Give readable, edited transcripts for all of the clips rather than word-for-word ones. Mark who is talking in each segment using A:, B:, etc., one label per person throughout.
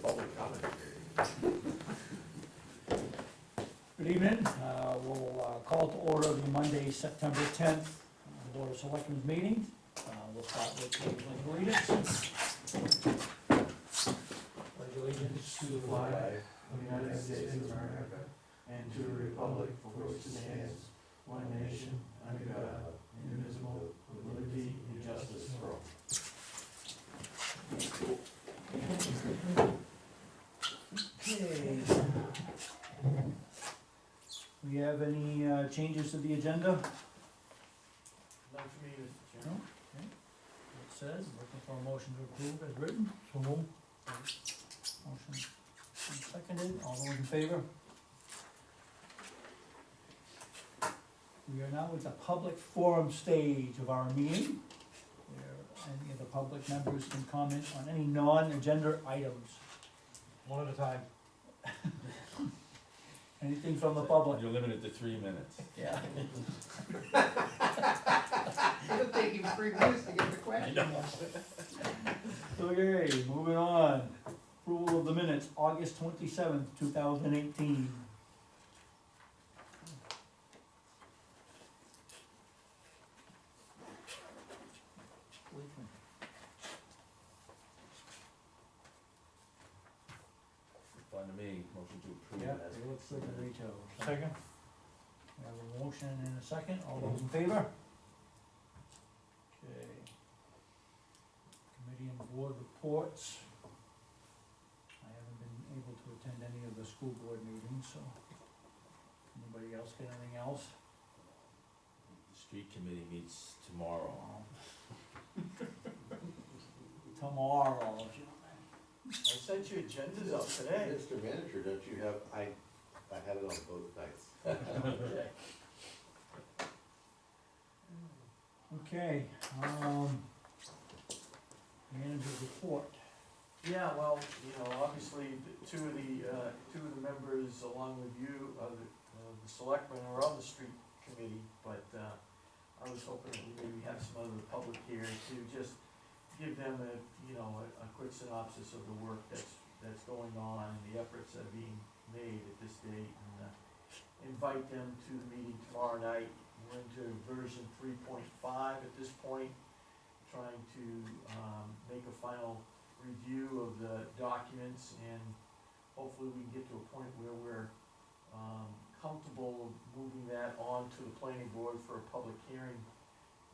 A: public comment period.
B: Good evening. We'll call to order the Monday, September 10th, Board of Selectmen's meeting. We'll start with the pledge of allegiance. Pledge allegiance
C: To the flag of the United States of America and to the republic for which it stands, one nation, under God, indivisible, with liberty and justice for all.
B: Okay. We have any changes to the agenda?
C: None for me, Mr. Chairman.
B: It says, looking for a motion to approve as written. So moved. Motion seconded. All those in favor? We are now at the public forum stage of our meeting, where any of the public members can comment on any non-agenda items.
C: One at a time.
B: Anything from the public?
A: You're limited to 3 minutes.
B: Yeah.
D: It'll take you 3 minutes to get the question.
B: Okay, moving on. Approval of the minutes, August 27th, 2018.
A: Fine to me, motion to approve
B: Yeah,
A: as.
B: it looks good to me too.
C: Second.
B: We have a motion and a second, all those in favor? Okay. Committee and board reports. I haven't been able to attend any of the school board meetings, so. Anybody else get anything else?
A: The street committee meets tomorrow.
B: Tomorrow.
C: I sent you agendas out today.
E: Mr. Manager, don't you have, I had it on both nights.
B: Okay, manager's report.
C: Yeah, well, you know, obviously, two of the members, along with you, the selectmen are on the street committee, but, I was hoping that we maybe have some other public here to just give them a quick synopsis of the work that's going on and the efforts that are being made at this date, and, invite them to the meeting tomorrow night. We're into version 3.5 at this point, trying to, make a final review of the documents, and hopefully we can get to a point where we're comfortable moving that on to the planning board for a public hearing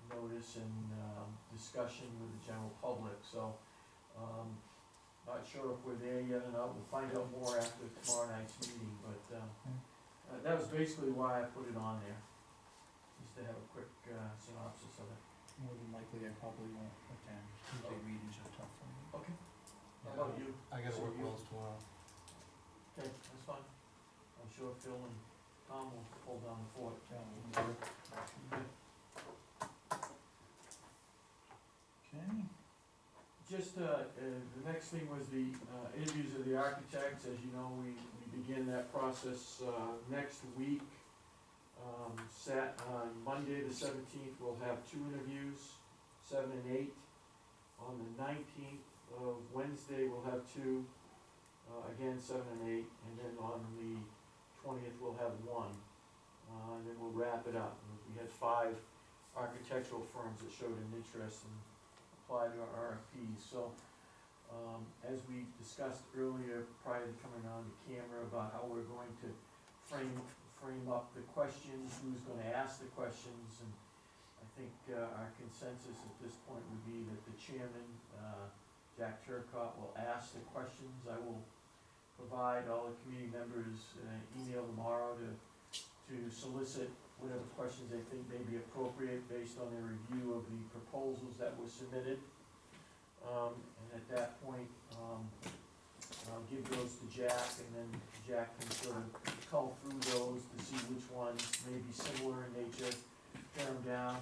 C: notice and discussion with the general public. So, not sure if we're there yet or not. We'll find out more after tomorrow night's meeting, but that was basically why I put it on there, just to have a quick synopsis of it.
B: More than likely, I probably won't attend. Tuesday meetings are tough for me.
C: Okay. How about you?
F: I gotta
C: So
F: work
C: you-
F: Wells tomorrow.
C: Okay, that's fine. I'm sure Phil and Tom will hold down the fort.
B: Okay.
C: Just, the next thing was the interviews of the architects. As you know, we begin that process next week. Monday the 17th, we'll have 2 interviews, 7 and 8. On the 19th of Wednesday, we'll have 2, again, 7 and 8. And then on the 20th, we'll have 1. And then we'll wrap it up. We had 5 architectural firms that showed an interest and applied to our RFPs. So, as we discussed earlier, prior to coming on the camera, about how we're going to frame up the questions, who's gonna ask the questions, and I think, our consensus at this point would be that the chairman, Jack Turcott, will ask the questions. I will provide all the committee members an email tomorrow to solicit whatever questions they think may be appropriate based on their review of the proposals that were submitted. And at that point, I'll give those to Jack, and then Jack can sort of cull through those to see which ones may be similar in nature, tear them down.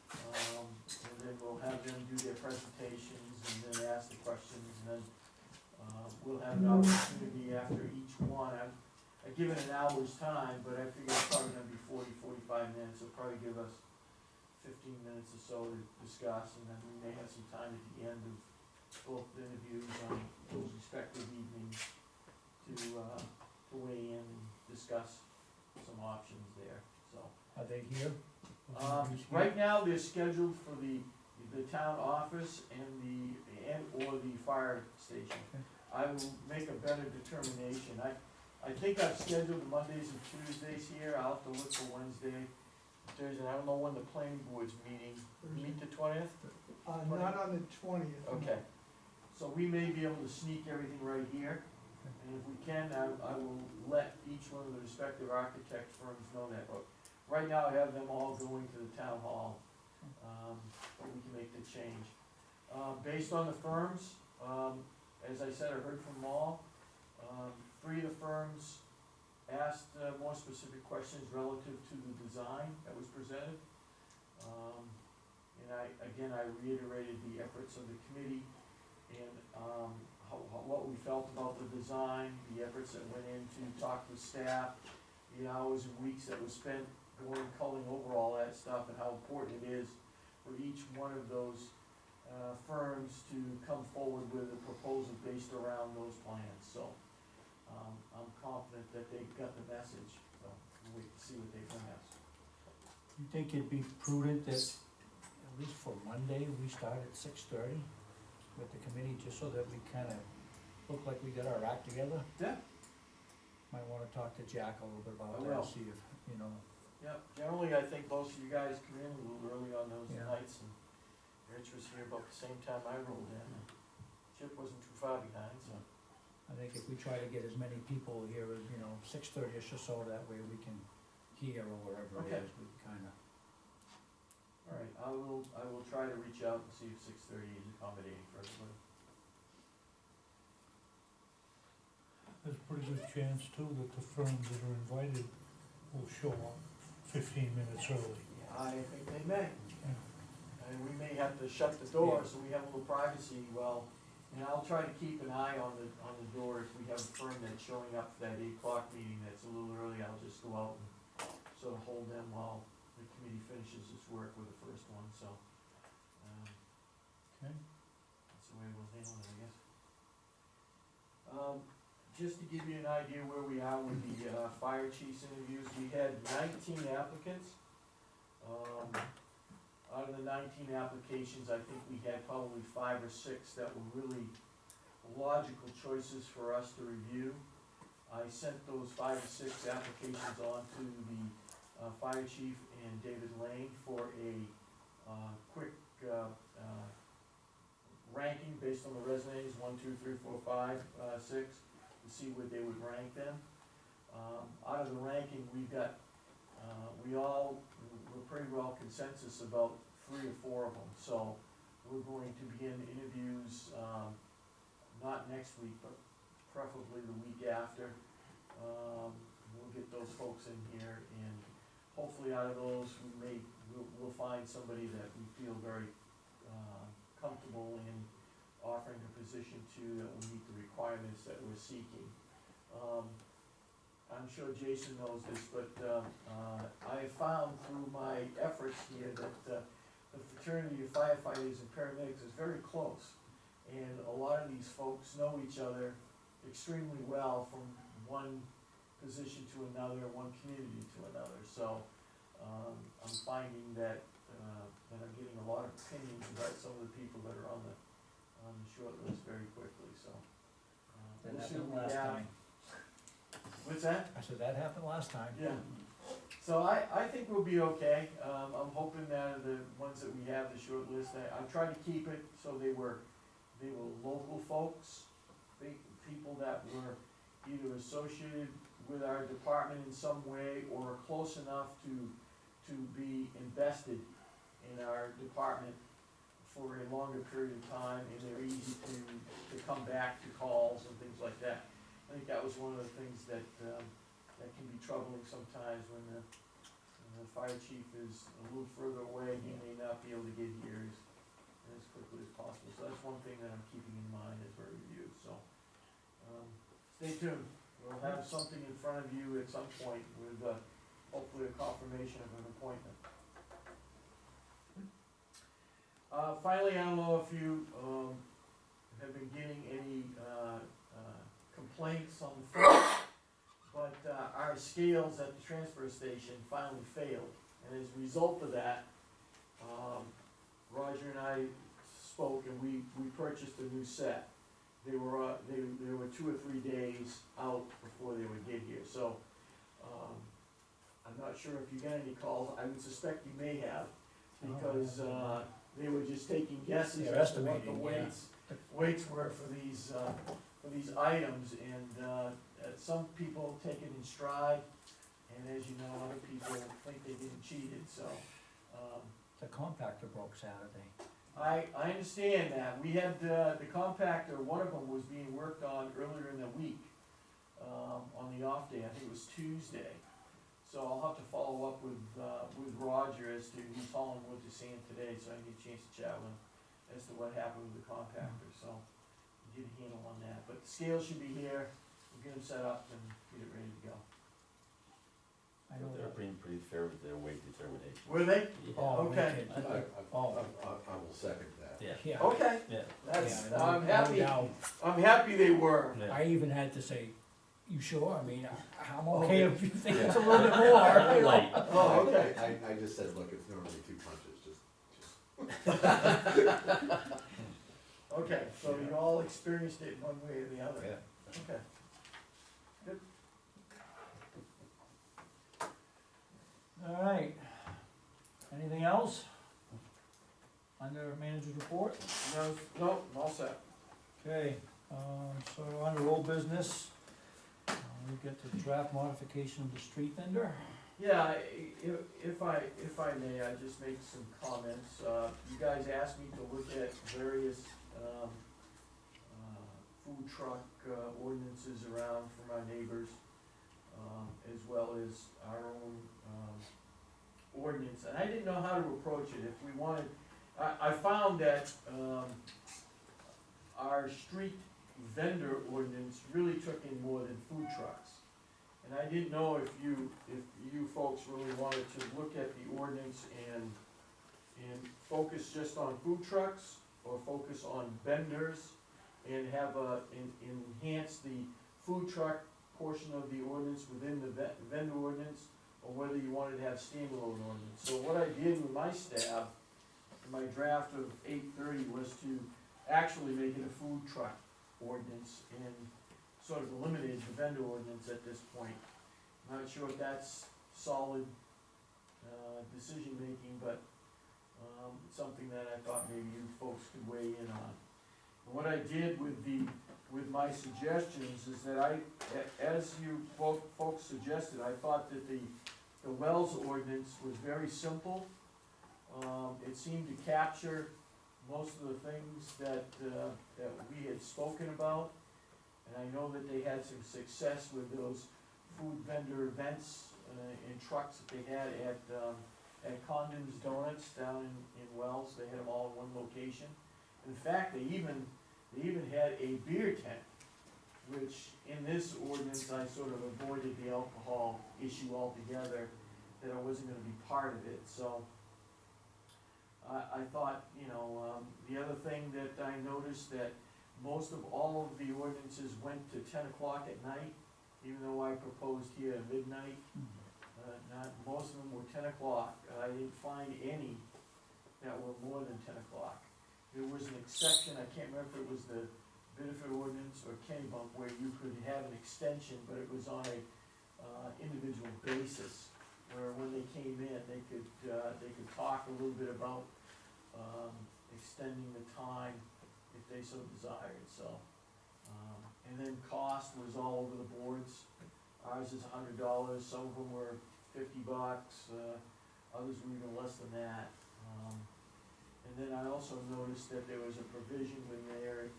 C: And then we'll have them do their presentations and then ask the questions, and then, we'll have an opportunity after each one. I've given an hour's time, but I figure it's probably gonna be 40-45 minutes. It'll probably give us 15 minutes or so to discuss, and then we may have some time at the end of both interviews on those respective evenings to weigh in and discuss some options there, so.
B: Are they here?
C: Right now, they're scheduled for the town office or the fire station.
B: Okay.
C: I will make a better determination. I think I've scheduled Mondays and Tuesdays here. I'll have to look for Wednesday, Thursday. I don't know when the planning board's meeting. Meet the 20th?
F: Not on the 20th.
C: Okay. So we may be able to sneak everything right here. And if we can, I will let each one of the respective architect firms know that. But right now, I have them all going to the town hall, but we can make the change. Based on the firms, as I said, I heard from them all. 3 of the firms asked more specific questions relative to the design that was presented. And I reiterated the efforts of the committee and what we felt about the design, the efforts that went in to talk with staff, the hours and weeks that was spent going, culling over all that stuff, and how important it is for each one of those firms to come forward with a proposal based around those plans. So I'm confident that they got the message, so we'll wait to see what they bring us.
B: You think it'd be prudent that, at least for Monday, we start at 6:30 with the committee, just so that we kinda look like we got our act together?
C: Yeah.
B: Might wanna talk to Jack a little bit about
C: I
B: that,
C: will.
B: see if, you know,
C: Yeah, generally, I think most of you guys come in a little early on those
B: Yeah.
C: nights, and Rich was here about the same time I rolled in, and Chip wasn't too far behind, so.
B: I think if we try to get as many people here as, 6:30ish or so, that way we can hear or wherever it
C: Okay.
B: is, we kinda.
C: All right, I will try to reach out and see if 6:30 is accommodating for everybody.
G: There's a pretty good chance too that the firms that are invited will show up 15 minutes early.
C: I think they may. And we may have to shut the door so we have a little privacy, and I'll try to keep an eye on the door. If we have a firm that's showing up for that 8 o'clock meeting that's a little early, I'll just go out and sort of hold them while the committee finishes its work with the first one, so.
B: Okay.
C: That's the way we'll handle it, I guess. Just to give you an idea where we are with the fire chief's interviews, we had 19 applicants. Out of the 19 applications, I think we had probably 5 or 6 that were really logical choices for us to review. I sent those 5 or 6 applications on to the fire chief and David Lane for a quick ranking based on the resumes, 1, 2, 3, 4, 5, 6, to see where they would rank them. Out of the ranking, we've got, we're pretty well consensus about 3 or 4 of them. So we're going to begin interviews, not next week, but preferably the week after. We'll get those folks in here, and hopefully out of those, we'll find somebody that we feel very comfortable in offering a position to, that will meet the requirements that we're seeking. I'm sure Jason knows this, but I have found through my efforts here that the fraternity of firefighters and paramedics is very close. And a lot of these folks know each other extremely well from one position to another, one community to another. So I'm finding that I'm getting a lot of opinions about some of the people that are on the short list very quickly, so.
B: That
C: we'll see
B: happened
C: what we
B: last
C: have.
B: time.
C: What's that?
B: I said, that happened last time.
C: Yeah. So I think we'll be okay. I'm hoping that the ones that we have, the short list, I tried to keep it so they were local folks, people that were either associated with our department in some way or close enough to be invested in our department for a longer period of time, and they're easy to come back to calls and things like that. I think that was one of the things that can be troubling sometimes when the fire chief is a little further away. He may not be able to get here as quickly as possible. So that's one thing that I'm keeping in mind as we review. So stay tuned. We'll have something in front of you at some point with hopefully a confirmation of an appointment. Finally, I don't know if you have been getting any, complaints on the phone, but, our scales at the transfer station finally failed. And as a result of that, Roger and I spoke and we purchased a new set. They were 2 or 3 days out before they would get here, so, I'm not sure if you got any calls, I would suspect you may have, because, they were just taking guesses
B: They're
C: as to what the
B: estimating, yeah.
C: weights were for these items, and, some people take it in stride, and as you know, other people think they're getting cheated, so,
B: The compactor broke Saturday.
C: I understand that. We had, the compactor, one of them was being worked on earlier in the week, on the off day, I think it was Tuesday. So I'll have to follow up with Roger as to, he's hauling wood to sand today, so I can get a chance to chat with him as to what happened with the compactor, so get a handle on that. But the scale should be here, we'll get them set up and get it ready to go.
B: I know
A: They're
B: that.
A: being pretty fair with their weight determination.
C: Were they?
A: Yeah.
B: Oh,
C: Okay.
B: wicked. Oh,
E: I will second that.
A: Yeah,
B: yeah.
C: Okay,
A: yeah.
C: that's,
B: Yeah,
C: I'm
B: no
C: happy,
B: doubt.
C: I'm happy they were.
A: Yeah.
B: I even had to say, you sure? I mean, I'm
C: Oh,
B: okay
C: yeah.
B: if you think it's a little bit more. you know?
A: Light.
C: Oh, okay.
E: I just said, look, it's normally 2 punches, just.
C: Okay, so you all experienced it one way or the other.
E: Yeah.
C: Okay. Good.
B: All right. Anything else? Under manager's report?
C: No, I'm all set.
B: Okay, so under old business, we get the draft modification of the street vendor.
C: Yeah, if I may, I just make some comments. You guys asked me to look at various, food truck, ordinances around from our neighbors, as well as our own, ordinance, and I didn't know how to approach it. If we wanted, I found that, our street vendor ordinance really took in more than food trucks. And I didn't know if you folks really wanted to look at the ordinance and focus just on food trucks, or focus on vendors, and have enhance the food truck portion of the ordinance within the vendor ordinance, or whether you wanted to have standalone ordinance. So what I did with my stab, in my draft of 8:30, was to actually make it a food truck ordinance, and sort of eliminated the vendor ordinance at this point. Not sure if that's solid, decision-making, but, it's something that I thought maybe you folks could weigh in on. And what I did with my suggestions is that as you folks suggested, I thought that the Wells ordinance was very simple. It seemed to capture most of the things that we had spoken about. And I know that they had some success with those food vendor events, and trucks that they had at Condon's Donuts down in Wells. They had them all in one location. In fact, they even had a beer tent, which in this ordinance, I sort of avoided the alcohol issue altogether, that I wasn't gonna be part of it, so. I thought, the other thing that I noticed, that most of all of the ordinances went to 10 o'clock at night, even though I proposed here at midnight. Most of them were 10 o'clock. I didn't find any that were more than 10 o'clock. There was an exception, I can't remember if it was the benefit ordinance or Kennybunk, where you could have an extension, but it was on a individual basis, where when they came in, they could talk a little bit about extending the time if they so desired, so. And then cost was all over the boards. Ours is $100, some of them were $50, others were even less than that. And then I also noticed that there was a provision in there, if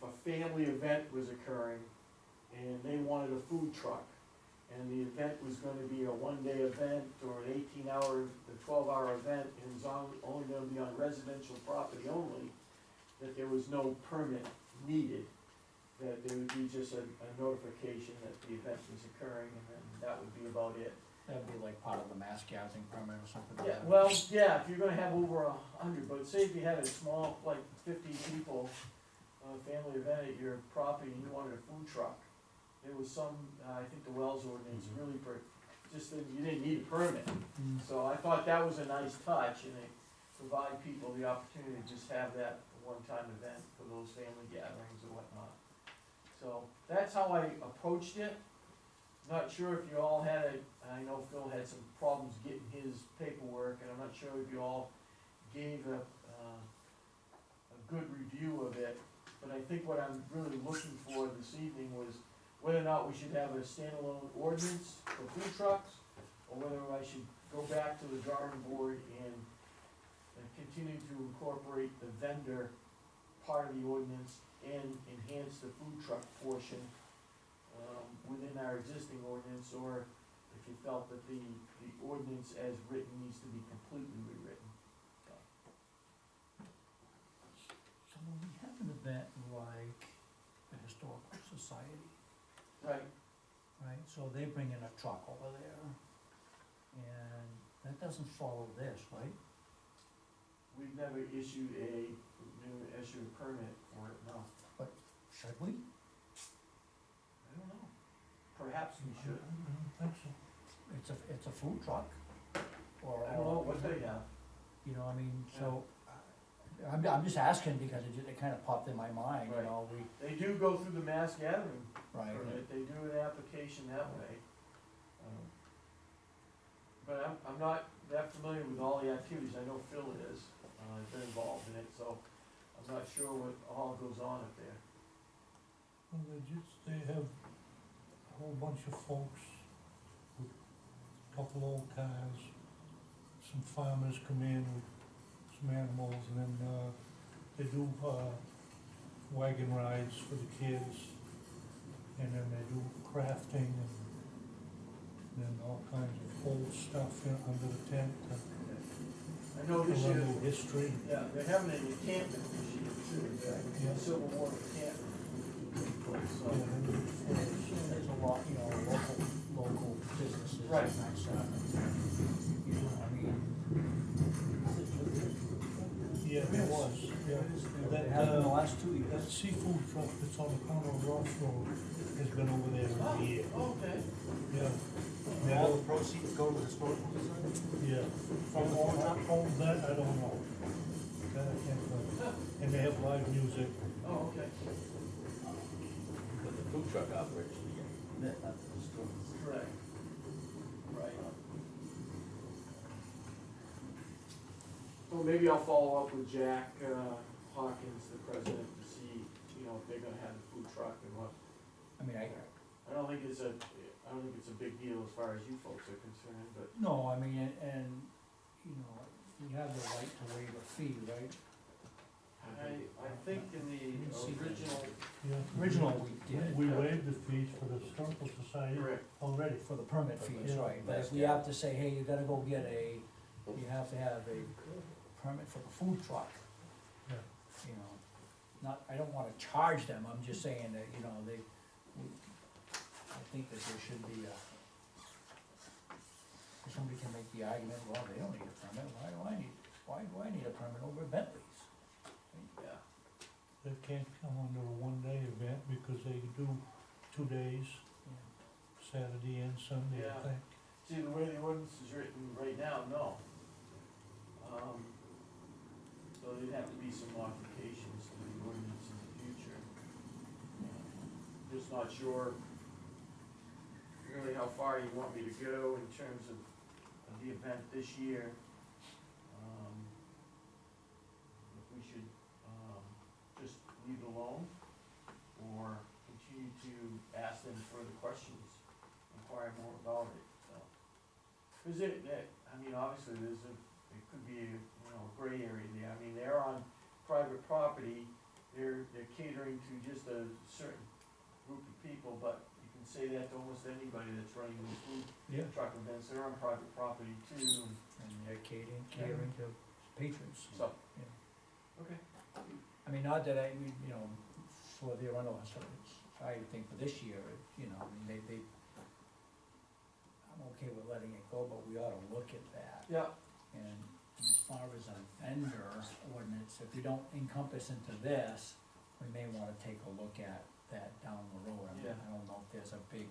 C: a family event was occurring and they wanted a food truck, and the event was gonna be a one-day event or an 18-hour, a 12-hour event, and it was only gonna be on residential property only, that there was no permit needed, that there would be just a notification that the event was occurring, and then that would be about it.
B: That'd be like part of the mass gathering permit or something like
C: Yeah,
B: that.
C: well, yeah, if you're gonna have over 100, but say if you had a small, like 50 people, family event at your property and you wanted a food truck, there was some, I think the Wells ordinance really just that you didn't need a permit.
B: Mm.
C: So I thought that was a nice touch, and they provide people the opportunity to just have that one-time event for those family gatherings or whatnot. So that's how I approached it. Not sure if you all had I know Phil had some problems getting his paperwork, and I'm not sure if you all gave a good review of it. But I think what I'm really looking for this evening was whether or not we should have a standalone ordinance for food trucks, or whether I should go back to the drawing board and continue to incorporate the vendor part of the ordinance and enhance the food truck portion within our existing ordinance, or if you felt that the ordinance as written needs to be completely rewritten.
B: So when we have an event like the Historical Society,
C: Right.
B: right, so they bring in a truck over there, and that doesn't follow this, right?
C: We've never issued a permit for it, no.
B: Should we?
C: I don't know. Perhaps we should.
G: I don't think so.
B: It's a food truck, or.
C: I don't know what they have.
B: You know, I mean, so, I'm just asking because it kind of popped in my mind, you
C: Right.
B: know,
C: They do go through the mass gathering
B: right,
C: permit, they do an application that way. But I'm not that familiar with all the activities, I know Phil is, he's been involved in it, so I'm not sure what all goes on up there.
G: Well, they have a whole bunch of folks with a couple old cars, some farmers come in with some animals, and then, they do, wagon rides for the kids, and then they do crafting and then all kinds of old stuff under the tent,
C: I know this year,
G: colonial history.
C: yeah, they're having an encampment this year too,
G: Yeah.
C: the Civil War encampment. So,
G: Yeah, they do folks.
B: there's a lot, you know, local businesses and
C: Right.
B: that stuff. You know, I mean.
G: Yeah, it was, yeah.
B: They have in the last 2
G: That
B: years.
G: seafood truck that's on the corner of Ross Road has been over there for a year,
C: okay.
G: yeah.
E: All the proceeds go to the historical society?
G: Yeah.
E: From the food truck?
G: Oh, that I don't know. That I can't tell. And they have live music.
C: Oh, okay,
A: But the food truck operation, yeah, that's the store.
C: correct. Right. Well, maybe I'll follow up with Jack Hawkins, the president, to see, you know, if they're gonna have the food truck and what.
B: I mean,
C: I don't think it's a big deal as far as you folks are concerned, but.
B: no, I mean, and, you know, we have the right to waive a fee, right?
C: I think in the original.
G: Yeah.
B: Original we did.
G: We waived the fees for the historical society
C: Correct.
G: already.
B: For the permit fees,
G: Yeah.
B: right, but if we have to say, hey, you gotta go get you have to have a permit for the food truck,
G: Yeah.
B: you know. I don't wanna charge them, I'm just saying that, you know, I think that there should be somebody can make the argument, well, they don't need a permit, why do I need a permit over Bentley's?
C: Yeah.
G: They can't come under a one-day event because they do 2 days, Saturday and Sunday, I
C: Yeah.
G: think.
C: See, the way the ordinance is written right now, no. So there'd have to be some modifications to the ordinance in the future. Just not sure really how far you want me to go in terms of the event this year. If we should, just leave it alone, or continue to ask them further questions, inquire more about it, so. Cause obviously it could be, a gray area there, I mean, they're on private property, they're catering to just a certain group of people, but you can say that to almost anybody that's running these food
B: Yeah.
C: truck events, they're on private property too,
B: And they're catering to patrons.
C: so.
B: Yeah.
C: Okay.
B: I mean, not that for the Arundel Historical Society thing for this year, I mean, they, I'm okay with letting it go, but we ought to look at that.
C: Yeah,
B: And as far as a vendor ordinance, if we don't encompass into this, we may wanna take a look at that down the road. I mean,
C: Yeah.
B: I don't know if there's a big,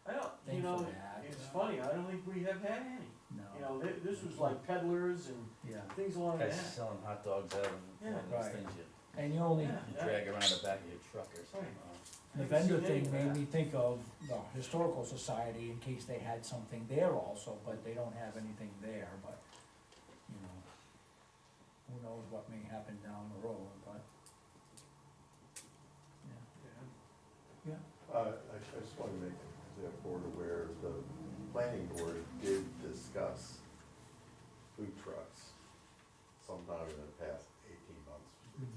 C: I don't, you
B: Thing
C: know,
B: for that.
C: it's funny, I don't think we have had any.
B: no.
C: You know, this was like peddlers and
B: Yeah,
C: things along
A: Guys
C: that.
A: selling hot dogs out of
C: Yeah.
A: one of those
B: Right.
A: things you
B: and you only,
C: Yeah.
A: drag around the back of your truck or something.
B: the
C: I haven't
B: vendor
C: seen any
B: thing
C: of
B: made
C: that.
B: me think of the historical society in case they had something there also, but they don't have anything there, but, you know, who knows what may happen down the road, but, yeah.
E: I just wanna make the board aware, the planning board did discuss food trucks sometime in the past 18 months.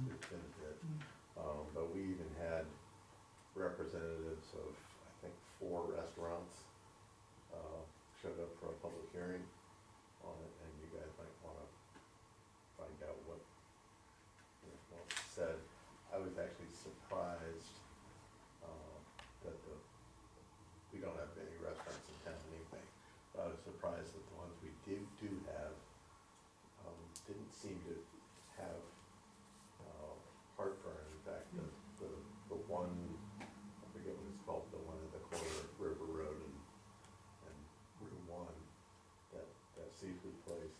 E: It's been a bit. But we even had representatives of, I think, 4 restaurants, showed up for a public hearing on it, and you guys might wanna find out what was said. I was actually surprised, that we don't have many restaurants in town anyway. But I was surprised that the ones we do have, didn't seem to have, heartburn. In fact, the one, I forget what it's called, the one at the corner of River Road and Route 1, that seafood place,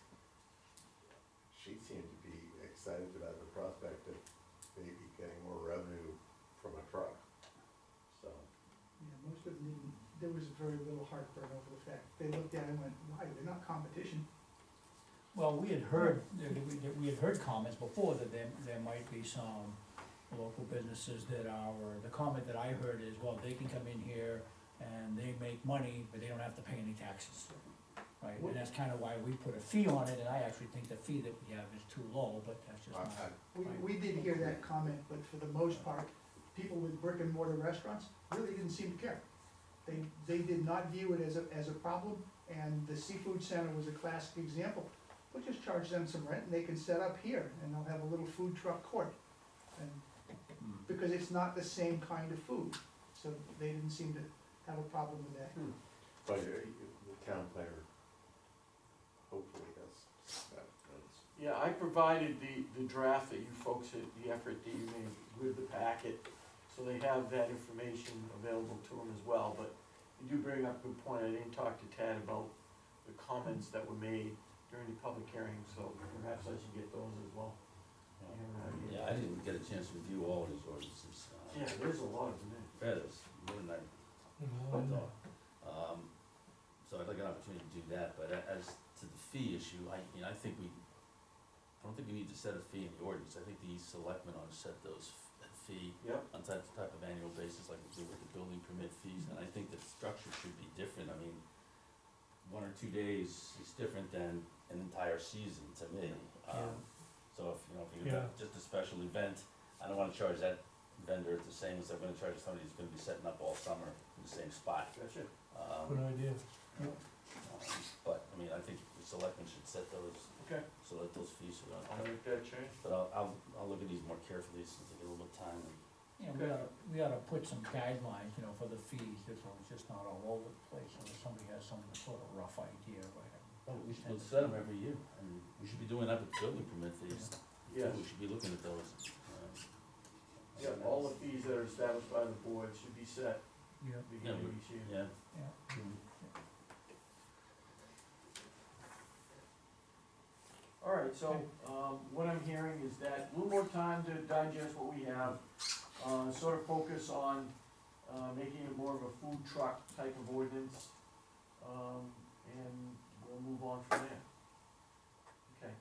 E: she seemed to be excited about the prospect of maybe getting more revenue from a truck, so.
F: Yeah, most of them, there was very little heartburn over the fact, they looked at it and went, why, they're not competition.
B: Well, we had heard comments before that there might be some local businesses that are, or the comment that I heard is, well, they can come in here and they make money, but they don't have to pay any taxes. Right, and that's kinda why we put a fee on it, and I actually think the fee that we have is too low, but that's just my.
F: We did hear that comment, but for the most part, people with brick and mortar restaurants really didn't seem to care. They did not view it as a problem, and the seafood center was a classic example. We'll just charge them some rent and they can set up here, and they'll have a little food truck court. And, because it's not the same kind of food, so they didn't seem to have a problem with that.
E: But the town planner hopefully has that notes.
C: Yeah, I provided the draft that you folks had, the effort that you made with the packet, so they have that information available to them as well, but you do bring up a good point, I didn't talk to Tad about the comments that were made during the public hearing, so perhaps I should get those as well.
A: Yeah, I didn't get a chance to review all of these ordinances.
C: Yeah, there's a lot of them in.
A: Feathers, more than I thought. So I'd like an opportunity to do that, but as to the fee issue, I think I don't think we need to set a fee in the ordinance. I think the selectmen ought to set that fee
C: Yep.
A: on type of annual basis like we do with the building permit fees, and I think the structure should be different. I mean, 1 or 2 days is different than an entire season to me. So if you're
G: Yeah.
A: just a special event, I don't wanna charge that vendor the same as I'm gonna charge somebody who's gonna be setting up all summer in the same spot.
C: Gotcha.
G: Good idea.
A: But, I mean, I think the selectmen should set those,
C: Okay,
A: so that those fees are
C: I'll
A: on.
C: make that change.
A: But I'll look at these more carefully since I get a little bit of time and.
B: You know, we oughta put some guidelines, for the fees, this one's just not all over the place, so if somebody has some sort of rough idea, right?
A: We should set them every year, and we should be doing that with building permit fees. too.
C: Yes.
A: We should be looking at those.
C: Yeah, all the fees that are established by the board should be set
B: Yeah.
C: beginning of each year.
A: Yeah,
B: Yeah.
C: All right, so, what I'm hearing is that a little more time to digest what we have, sort of focus on, making it more of a food truck type of ordinance, and we'll move on from there. Okay,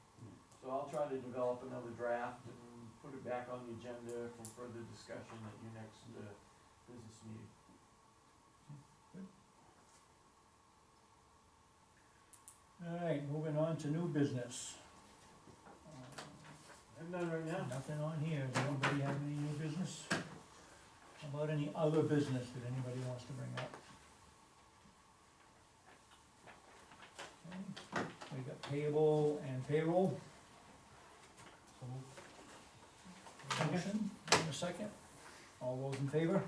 C: so I'll try to develop another draft and put it back on the agenda for further discussion at your next, business meeting.
B: All right, moving on to new business.
C: I'm done right now.
B: Nothing on here, does anybody have any new business? How about any other business that anybody wants to bring up? Okay, we got payable and payroll. Motion, and a second, all those in favor?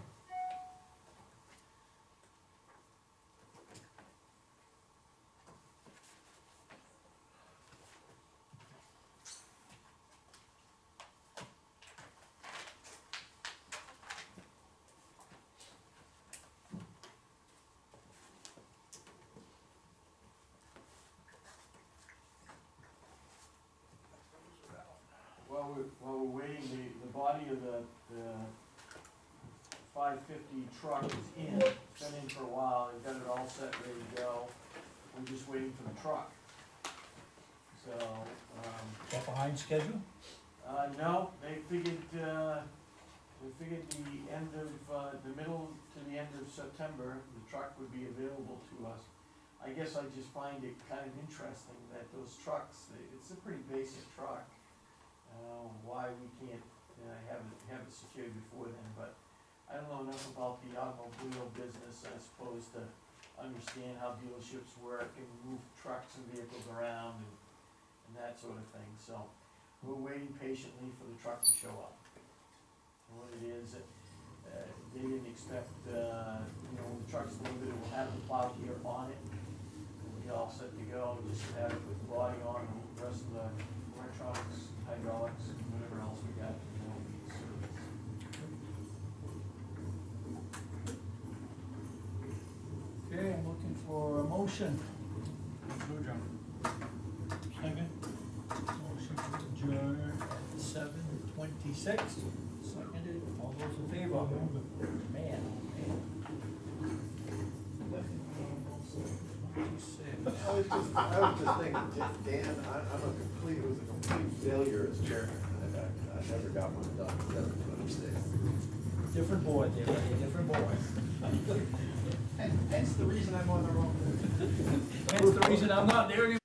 C: Well, we're waiting, the body of the 550 truck is in, it's been in for a while, they've got it all set, ready to go. We're just waiting for the truck. So,
B: Is that behind schedule?
C: no, they figured the end of, the middle to the end of September, the truck would be available to us. I guess I just find it kind of interesting that those trucks, it's a pretty basic truck. Why we can't, have it secured before then, but I don't know enough about the automobile business, I suppose, to understand how dealerships work and move trucks and vehicles around and that sort of thing, so we're waiting patiently for the truck to show up. And what it is, they didn't expect, when the truck's delivered, it will have the plow gear on it. It'll be all set to go, just have it with the body on, and the rest of the electronics, hydraulics, and whatever else we got, will be serviced.
B: Okay, I'm looking for a motion.
G: Second?
B: Motion to adjourn at 7:26. Seconded, all those in favor?
G: I'll move it.
B: Man, oh man. 26.
E: I was just thinking, Dan, it was a complete failure as chairman. I never got one done, 7:26.
B: Different board there, buddy, different board.
F: And hence the reason I'm on the wrong board.
B: That's the reason I'm not there anymore.